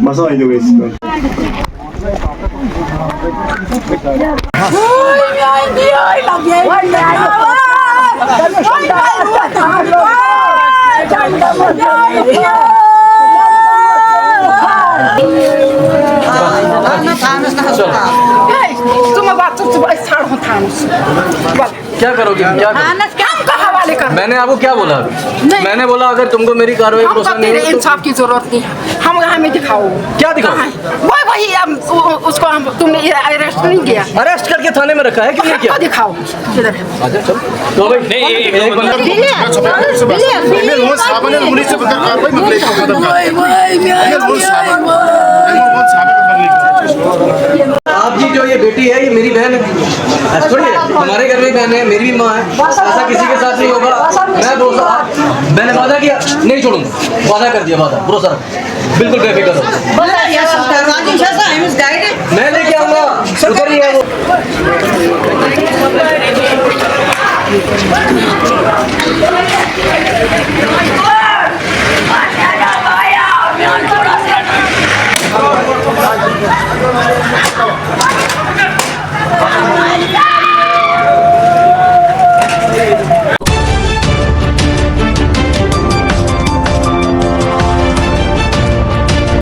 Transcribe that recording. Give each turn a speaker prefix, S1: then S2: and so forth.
S1: मजा आई दोगे इसको
S2: क्या करोगे? क्या मैंने आपको क्या बोला? मैंने बोला अगर तुमको मेरी कार्रवाई भरोसा नहीं है,
S3: इंसाफ की जरूरत नहीं है। हम हमें दिखाओ।
S2: क्या दिखाओ?
S3: वही उसको हम तुमने अरेस्ट नहीं किया।
S2: अरेस्ट करके थाने में रखा है, क्यों नहीं किया?
S3: दिखाओ किधर है?
S2: आजा चल। तो भाई नहीं एक बंदा आपकी जो ये बेटी है, ये मेरी बहन है, ऐसा थोड़ी है। हमारे घर में बहन है, मेरी भी माँ है, ऐसा किसी के साथ नहीं होगा। मैं भरोसा, मैंने वादा किया नहीं छोड़ूंगा, वादा कर दिया, वादा भरोसा रख, बिल्कुल बेफिक्र हो। मैं लेके आऊंगा, उधर ही है वो।